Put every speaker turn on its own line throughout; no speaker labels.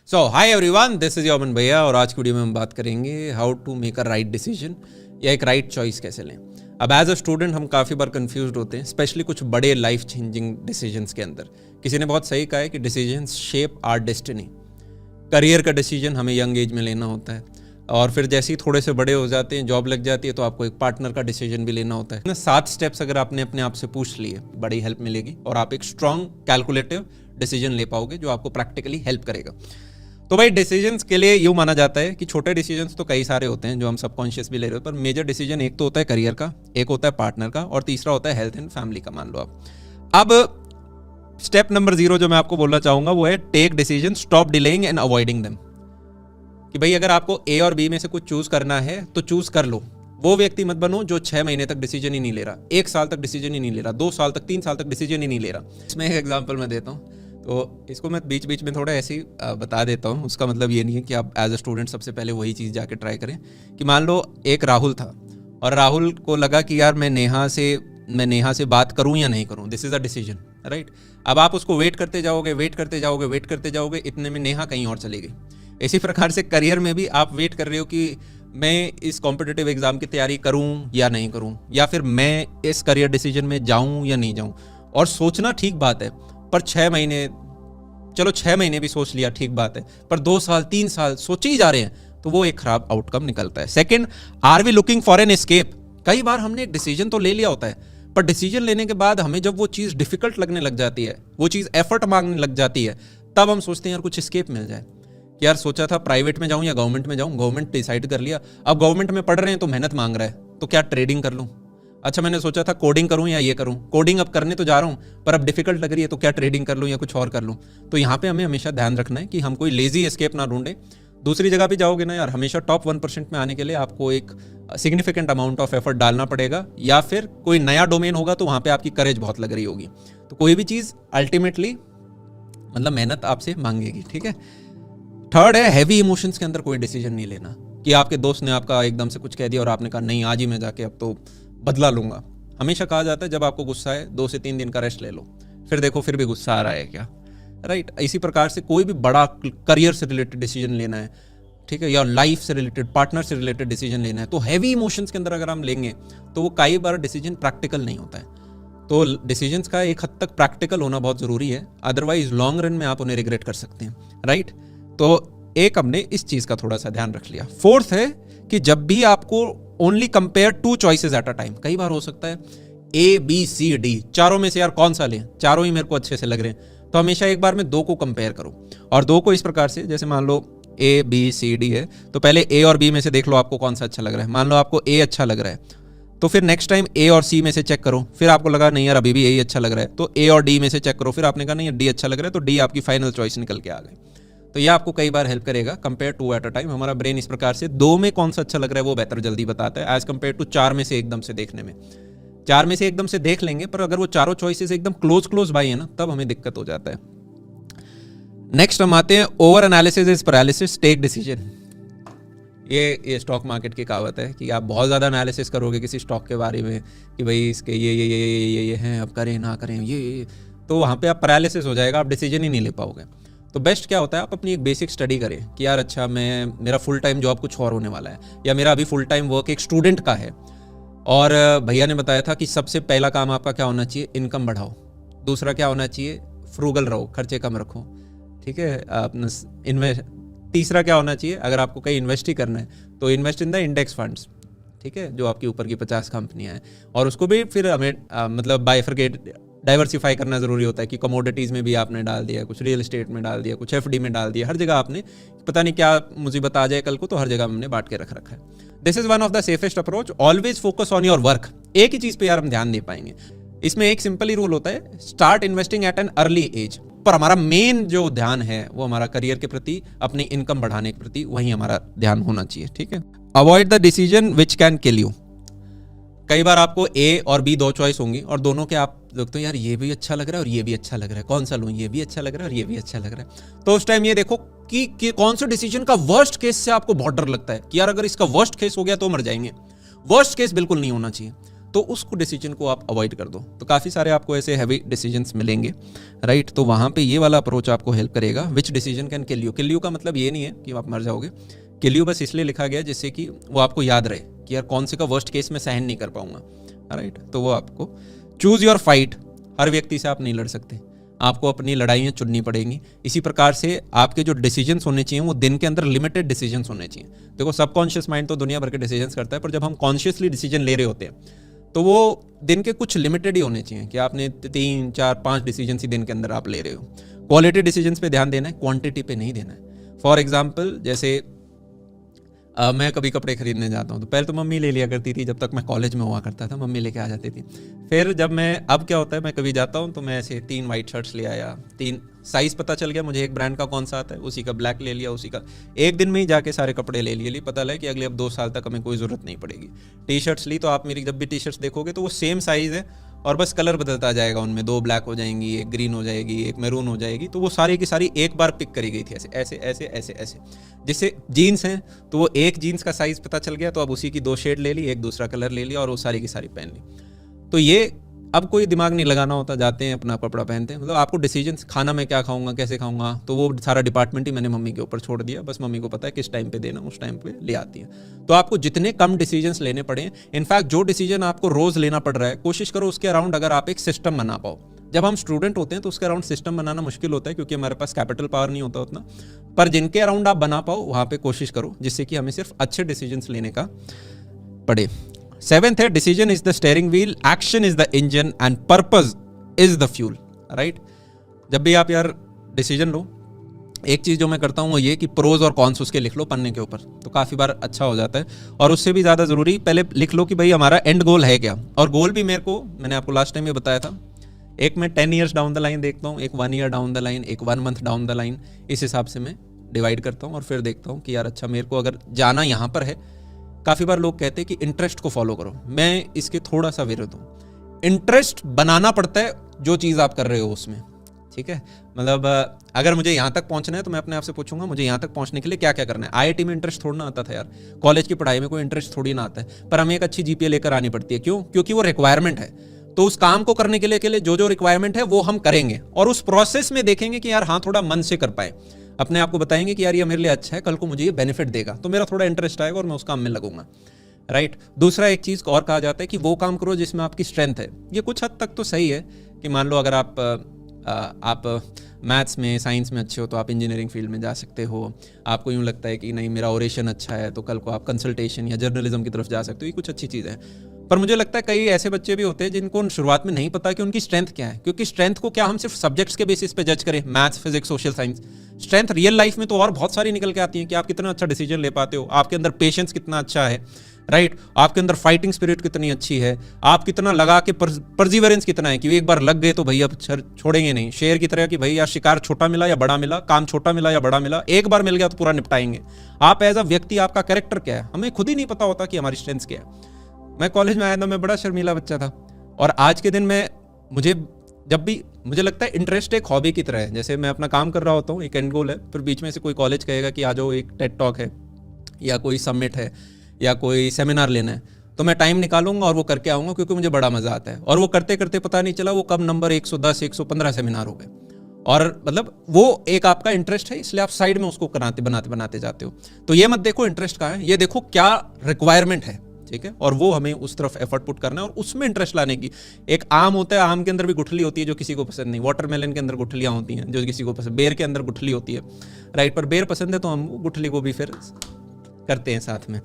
So hi everyone, this is Yoman भैया और आज की वीडियो में हम बात करेंगे how to make a right decision या एक राइट चॉइस कैसे लें। अब एज अ स्टूडेंट हम काफ़ी बार कंफ्यूज्ड होते हैं, स्पेशली कुछ बड़े लाइफ चेंजिंग डिसीजंस के अंदर। किसी ने बहुत सही कहा है कि decisions shape our destiny. Career का डिसीजन हमें यंग एज में लेना होता है और फिर जैसे ही थोड़े से बड़े हो जाते हैं, जॉब लग जाती है, तो आपको एक पार्टनर का डिसीजन भी लेना होता है ना। 7 स्टेप्स अगर आपने अपने आप से पूछ लिए, बड़ी हेल्प मिलेगी और आप एक स्ट्रॉन्ग कैलकुलेटिव डिसीजन ले पाओगे जो आपको प्रैक्टिकली हेल्प करेगा। तो भाई डिसीजंस के लिए यूँ माना जाता है कि छोटे डिसीजंस तो कई सारे होते हैं जो हम सबकॉन्शियस भी ले रहे हो, पर मेजर डिसीजन एक तो होता है करियर का, एक होता है पार्टनर का और तीसरा होता है हेल्थ एंड फैमिली का, मान लो आप। अब स्टेप नंबर 0 जो मैं आपको बोलना चाहूँगा वो है take decision, stop delaying and avoiding them. कि भाई अगर आपको ए और बी में से कुछ चूज करना है तो चूज कर लो। वो व्यक्ति मत बनो जो 6 महीने तक डिसीजन ही नहीं ले रहा, 1 साल तक डिसीजन ही नहीं ले रहा, 2 साल तक, 3 साल तक डिसीजन ही नहीं ले रहा। इसमें एक एग्जांपल मैं देता हूँ, तो इसको मैं बीच बीच में थोड़ा ऐसे ही बता देता हूँ। उसका मतलब ये नहीं है कि आप एज अ स्टूडेंट सबसे पहले वही चीज़ जाके ट्राई करें। कि मान लो एक राहुल था और राहुल को लगा कि यार मैं नेहा से बात करूँ या नहीं करूँ, this is a decision, right. अब आप उसको वेट करते जाओगे, इतने में नेहा कहीं और चली गई। इसी प्रकार से करियर में भी आप वेट कर रहे हो कि मैं इस कॉम्पिटिटिव एग्जाम की तैयारी करूं या नहीं करूं, या फिर मैं इस करियर डिसीजन में जाऊं या नहीं जाऊं। और सोचना ठीक बात है, पर 6 महीने, चलो 6 महीने भी सोच लिया ठीक बात है, पर 2 साल 3 साल सोचे ही जा रहे हैं तो वो एक खराब आउटकम निकलता है। Second, are we looking for an escape. कई बार हमने एक डिसीजन तो ले लिया होता है, पर डिसीजन लेने के बाद हमें जब वो चीज़ डिफिकल्ट लगने लग जाती है, वो चीज़ एफर्ट मांगने लग जाती है, तब हम सोचते हैं यार कुछ एस्केप मिल जाए। कि यार सोचा था प्राइवेट में जाऊं या गवर्नमेंट में जाऊं, गवर्नमेंट डिसाइड कर लिया, अब गवर्नमेंट में पढ़ रहे हैं तो मेहनत मांग रहा है, तो क्या ट्रेडिंग कर लूं। अच्छा मैंने सोचा था कोडिंग करूं या ये करूं, कोडिंग अब करने तो जा रहा हूं पर अब डिफिकल्ट लग रही है, तो क्या ट्रेडिंग कर लूं या कुछ और कर लूं। तो यहाँ पे हमें हमेशा ध्यान रखना है कि हम कोई लेजी एस्केप ना ढूंढे। दूसरी जगह भी जाओगे ना यार, हमेशा टॉप 1% में आने के लिए आपको एक सिग्निफिकेंट अमाउंट ऑफ एफर्ट डालना पड़ेगा, या फिर कोई नया डोमेन होगा तो वहाँ पे आपकी करेज बहुत लग रही होगी। तो कोई भी चीज़ अल्टीमेटली मतलब मेहनत आपसे मांगेगी, ठीक है। थर्ड है हैवी इमोशंस के अंदर कोई डिसीजन नहीं लेना। कि आपके दोस्त ने आपका एकदम से कुछ कह दिया और आपने कहा नहीं आज ही मैं जाके अब तो बदला लूंगा। हमेशा कहा जाता है जब आपको गुस्सा है 2 से 3 दिन का रेस्ट ले लो, फिर देखो फिर भी गुस्सा आ रहा है क्या, राइट। इसी प्रकार से कोई भी बड़ा करियर से रिलेटेड डिसीजन लेना है, ठीक है, या लाइफ से रिलेटेड, पार्टनर से रिलेटेड डिसीजन लेना है, तो हैवी इमोशंस के अंदर अगर हम लेंगे तो वो कई बार डिसीजन प्रैक्टिकल नहीं होता है। तो डिसीजंस का एक हद तक प्रैक्टिकल होना बहुत ज़रूरी है, अदरवाइज लॉन्ग रन में आप उन्हें रिग्रेट कर सकते हैं, राइट। तो एक हमने इस चीज़ का थोड़ा सा ध्यान रख लिया। फोर्थ है कि जब भी आपको only compare 2 choices at a time. कई बार हो सकता है A B C D, चारों में से यार कौन सा लें, चारों ही मेरे को अच्छे से लग रहे हैं, तो हमेशा एक बार में 2 को कंपेयर करो। और 2 को इस प्रकार से, जैसे मान लो A B C D है, तो पहले A और B में से देख लो आपको कौन सा अच्छा लग रहा है। मान लो आपको A अच्छा लग रहा है तो फिर नेक्स्ट टाइम A और C में से चेक करो, फिर आपको लगा नहीं यार अभी भी A ही अच्छा लग रहा है तो A और D में से चेक करो, फिर आपने कहा नहीं D अच्छा लग रहा है तो D आपकी फाइनल चॉइस निकल के आ गई। तो ये आपको कई बार हेल्प करेगा। कंपेयर 2 एट अ टाइम, हमारा ब्रेन इस प्रकार से 2 में कौन सा अच्छा लग रहा है वो बेहतर जल्दी बताता है, एज कंपेयर टू 4 में से एकदम से देखने में। 4 में से एकदम से देख लेंगे, पर अगर वो चारों चॉइसेस एकदम क्लोज बाई है ना, तब हमें दिक्कत हो जाता है। नेक्स्ट हम आते हैं over analysis is paralysis, take decision. ये स्टॉक मार्केट की कहावत है कि आप बहुत ज़्यादा एनालिसिस करोगे किसी स्टॉक के बारे में कि भाई इसके ये हैं, अब करें ना करें ये, तो वहाँ पे आप पैरालिसिस हो जाएगा, आप डिसीजन ही नहीं ले पाओगे। तो बेस्ट क्या होता है, आप अपनी एक बेसिक स्टडी करें कि यार अच्छा मेरा फुल टाइम जॉब कुछ और होने वाला है, या मेरा अभी फुल टाइम वर्क एक स्टूडेंट का है, और भैया ने बताया था कि सबसे पहला काम आपका क्या होना चाहिए, इनकम बढ़ाओ। दूसरा क्या होना चाहिए, फ्रूगल रहो, खर्चे कम रखो, ठीक है। अपना तीसरा क्या होना चाहिए, अगर आपको कहीं इन्वेस्ट ही करना है तो invest in the index funds, ठीक है, जो आपकी ऊपर की 50 कंपनियां हैं। और उसको भी फिर हमें मतलब बाइफरकेट, डाइवर्सिफाई करना ज़रूरी होता है कि कमोडिटीज़ में भी आपने डाल दिया, कुछ रियल एस्टेट में डाल दिया, कुछ FD में डाल दिया, हर जगह आपने, पता नहीं क्या मुसीबत आ जाए कल को, तो हर जगह हमने बांट के रख रखा है। This is one of the safest approach. Always focus on your work. एक ही चीज़ पे यार हम ध्यान दे पाएंगे। इसमें एक सिंपल ही रूल होता है, start investing at an early age. पर हमारा मेन जो ध्यान है वो हमारा करियर के प्रति, अपनी इनकम बढ़ाने के प्रति, वहीं हमारा ध्यान होना चाहिए, ठीक है। Avoid the decision which can kill you. कई बार आपको A और B 2 चॉइस होंगी और दोनों के आप देखते हो यार ये भी अच्छा लग रहा है और ये भी अच्छा लग रहा है, कौन सा लूँ, ये भी अच्छा लग रहा है और ये भी अच्छा लग रहा है। तो उस टाइम ये देखो कि कौन से डिसीजन का वर्स्ट केस से आपको बहुत डर लगता है कि यार अगर इसका वर्स्ट केस हो गया तो मर जाएंगे। वर्स्ट केस बिल्कुल नहीं होना चाहिए। तो उसको डिसीजन को आप अवॉइड कर दो। तो काफ़ी सारे आपको ऐसे हैवी डिसीजंस मिलेंगे, राइट। तो वहाँ पे ये वाला अप्रोच आपको हेल्प करेगा। Which decision can kill you. Kill you का मतलब ये नहीं है कि आप मर जाओगे, किल यू बस इसलिए लिखा गया जिससे कि वो आपको याद रहे कि यार कौन से का वर्स्ट केस में सहन नहीं कर पाऊंगा, राइट। तो वो आपको चूज योर फाइट। हर व्यक्ति से आप नहीं लड़ सकते, आपको अपनी लड़ाइयाँ चुननी पड़ेंगी। इसी प्रकार से आपके जो डिसीजंस होने चाहिए वो दिन के अंदर लिमिटेड डिसीजंस होने चाहिए। देखो सबकॉन्शियस माइंड तो दुनिया भर के डिसीजंस करता है, पर जब हम कॉन्शियसली डिसीजन ले रहे होते हैं तो वो दिन के कुछ लिमिटेड ही होने चाहिए कि आपने 3, 4, 5 डिसीजन ही दिन के अंदर आप ले रहे हो। क्वालिटी डिसीजंस पे ध्यान देना है, क्वांटिटी पे नहीं देना है। फॉर एग्जाम्पल जैसे मैं कभी कपड़े खरीदने जाता हूँ तो पहले तो मम्मी ले लिया करती थी, जब तक मैं कॉलेज में हुआ करता था मम्मी लेके आ जाती थी। फिर जब मैं अब क्या होता है, मैं कभी जाता हूँ तो मैं ऐसे 3 वाइट शर्ट्स ले आया, 3 साइज़ पता चल गया मुझे एक ब्रांड का कौन सा आता है, उसी का ब्लैक ले लिया, उसी का एक दिन में ही जाके सारे कपड़े ले लिए। पता लगा कि अगले अब 2 साल तक हमें कोई ज़रूरत नहीं पड़ेगी। टी शर्ट्स ली तो आप मेरी जब भी टी शर्ट्स देखोगे तो वो सेम साइज़ है और बस कलर बदलता जाएगा, उनमें 2 ब्लैक हो जाएंगी, एक ग्रीन हो जाएगी, एक मैरून हो जाएगी। तो वो सारी की सारी एक बार पिक करी गई थी ऐसे ऐसे ऐसे ऐसे ऐसे। जिससे जीन्स हैं तो वो एक जीन्स का साइज़ पता चल गया तो अब उसी की 2 शेड ले ली, एक दूसरा कलर ले लिया और वो सारी की सारी पहन ली। तो ये अब कोई दिमाग नहीं लगाना होता, जाते हैं अपना कपड़ा पहनते हैं। मतलब आपको डिसीजंस, खाना मैं क्या खाऊंगा, कैसे खाऊंगा, तो वो सारा डिपार्टमेंट ही मैंने मम्मी के ऊपर छोड़ दिया। बस मम्मी को पता है किस टाइम पे देना, उस टाइम पे ले आती है। तो आपको जितने कम डिसीजंस लेने पड़े, इनफैक्ट जो डिसीजन आपको रोज लेना पड़ रहा है, कोशिश करो उसके अराउंड अगर आप एक सिस्टम बना पाओ। जब हम स्टूडेंट होते हैं तो उसके अराउंड सिस्टम बनाना मुश्किल होता है क्योंकि हमारे पास कैपिटल पावर नहीं होता उतना, पर जिनके अराउंड आप बना पाओ वहाँ पे कोशिश करो जिससे कि हमें सिर्फ अच्छे डिसीजंस लेने का पड़े। 7th है decision is the steering wheel, action is the engine and purpose is the fuel, right. जब भी आप यार डिसीजन लो, एक चीज़ जो मैं करता हूँ वो ये कि प्रोज और कॉन्स उसके लिख लो पन्ने के ऊपर, तो काफ़ी बार अच्छा हो जाता है। और उससे भी ज़्यादा ज़रूरी पहले लिख लो कि भाई हमारा एंड गोल है क्या। और गोल भी मैंने आपको लास्ट टाइम ये बताया था, एक मैं 10 ईयर्स डाउन द लाइन देखता हूँ, एक 1 ईयर डाउन द लाइन, एक 1 मंथ डाउन द लाइन। इस हिसाब से मैं डिवाइड करता हूँ और फिर देखता हूँ कि यार अच्छा मेरे को अगर जाना यहाँ पर है। काफ़ी बार लोग कहते हैं कि इंटरेस्ट को फॉलो करो, मैं इसके थोड़ा सा विरुद्ध हूँ। इंटरेस्ट बनाना पड़ता है जो चीज़ आप कर रहे हो उसमें, ठीक है। मतलब अगर मुझे यहाँ तक पहुँचना है तो मैं अपने आप से पूछूंगा मुझे यहाँ तक पहुँचने के लिए क्या क्या करना है। आईआईटी में इंटरेस्ट थोड़ा ना आता था यार, कॉलेज की पढ़ाई में कोई इंटरेस्ट थोड़ी ना आता है, पर हमें एक अच्छी जीपीए लेकर आनी पड़ती है। क्यों? क्योंकि वो रिक्वायरमेंट है। तो उस काम को करने के लिए जो जो रिक्वायरमेंट है वो हम करेंगे और उस प्रोसेस में देखेंगे कि यार हाँ थोड़ा मन से कर पाए, अपने आप को बताएंगे कि यार ये मेरे लिए अच्छा है, कल को मुझे ये बेनिफिट देगा, तो मेरा थोड़ा इंटरेस्ट आएगा और मैं उस काम में लगूंगा, राइट। दूसरा एक चीज़ और कहा जाता है कि वो काम करो जिसमें आपकी स्ट्रेंथ है। ये कुछ हद तक तो सही है कि मान लो अगर आप मैथ्स में, साइंस में अच्छे हो तो आप इंजीनियरिंग फील्ड में जा सकते हो। आपको यूँ लगता है कि नहीं मेरा ओरेशन अच्छा है तो कल को आप कंसल्टेशन या जर्नलिज्म की तरफ जा सकते हो। ये कुछ अच्छी चीज़ है, पर मुझे लगता है कई ऐसे बच्चे भी होते हैं जिनको शुरुआत में नहीं पता कि उनकी स्ट्रेंथ क्या है। क्योंकि स्ट्रेंथ को क्या हम सिर्फ सब्जेक्ट्स के बेसिस पे जज करें, maths, physics, social science. Strength real life में तो और बहुत सारी निकल के आती हैं कि आप कितना अच्छा डिसीजन ले पाते हो, आपके अंदर पेशेंस कितना अच्छा है, राइट। आपके अंदर फाइटिंग स्पिरिट कितनी अच्छी है, आप कितना लगा के परसिवरेंस कितना है कि एक बार लग गए तो भैया छोड़ेंगे नहीं। शेर की तरह कि भाई यार शिकार छोटा मिला या बड़ा मिला, काम छोटा मिला या बड़ा मिला, एक बार मिल गया तो पूरा निपटाएंगे। आप एज अ व्यक्ति, आपका कैरेक्टर क्या है, हमें खुद ही नहीं पता होता कि हमारी स्ट्रेंथ्स क्या है। मैं कॉलेज में आया था, मैं बड़ा शर्मीला बच्चा था और आज के दिन में मुझे लगता है इंटरेस्ट एक हॉबी की तरह है। जैसे मैं अपना काम कर रहा होता हूँ, एक एंड गोल है, फिर बीच में से कोई कॉलेज कहेगा कि आ जाओ एक टेड टॉक है या कोई समिट है या कोई सेमिनार लेना है, तो मैं टाइम निकालूंगा और वो करके आऊँगा क्योंकि मुझे बड़ा मज़ा आता है। और वो करते करते पता नहीं चला वो कब नंबर 110, 115 सेमिनार हो गए। और मतलब वो एक आपका इंटरेस्ट है, इसलिए आप साइड में उसको बनाते जाते हो। तो ये मत देखो इंटरेस्ट कहाँ है, ये देखो क्या रिक्वायरमेंट है, ठीक है। और वो हमें उस तरफ एफर्ट पुट करना है और उसमें इंटरेस्ट लाने की। एक आम होता है, आम के अंदर भी गुठली होती है जो किसी को पसंद नहीं, वाटरमेलन के अंदर गुठलियाँ होती हैं जो किसी को पसंद, बेर के अंदर गुठली होती है, राइट। पर बेर पसंद है तो हम गुठली को भी फिर करते हैं साथ में।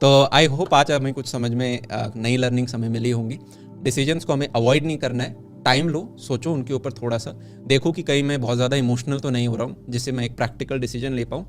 तो आई होप आज हमें कुछ समझ में नई लर्निंग्स हमें मिली होंगी। डिसीजंस को हमें अवॉइड नहीं करना है, टाइम लो, सोचो उनके ऊपर थोड़ा सा, देखो कि कहीं मैं बहुत ज़्यादा इमोशनल तो नहीं हो रहा हूँ जिससे मैं एक प्रैक्टिकल डिसीजन ले पाऊँ।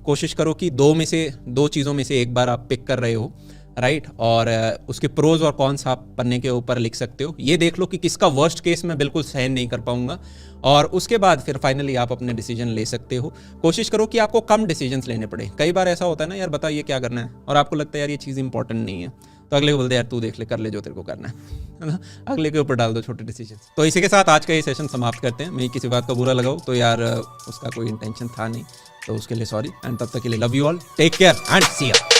कोशिश करो कि 2 चीज़ों में से एक बार आप पिक कर रहे हो, राइट। और उसके प्रोज और कॉन्स आप पन्ने के ऊपर लिख सकते हो। ये देख लो कि किसका वर्स्ट केस मैं बिल्कुल सहन नहीं कर पाऊंगा और उसके बाद फिर फाइनली आप अपने डिसीजन ले सकते हो। कोशिश करो कि आपको कम डिसीजंस लेने पड़े। कई बार ऐसा होता है ना, यार बता ये क्या करना है, और आपको लगता है यार ये चीज़ इंपॉर्टेंट नहीं है, तो अगले को बोलते यार तू देख ले, कर ले जो तेरे को करना है ना, अगले के ऊपर डाल दो छोटे डिसीजन। तो इसी के साथ आज का ये सेशन समाप्त करते हैं। मैं किसी बात का बुरा लगाऊँ तो यार उसका कोई इंटेंशन था नहीं, तो उसके लिए सॉरी एंड तब तक के लिए love you all, take care and see you.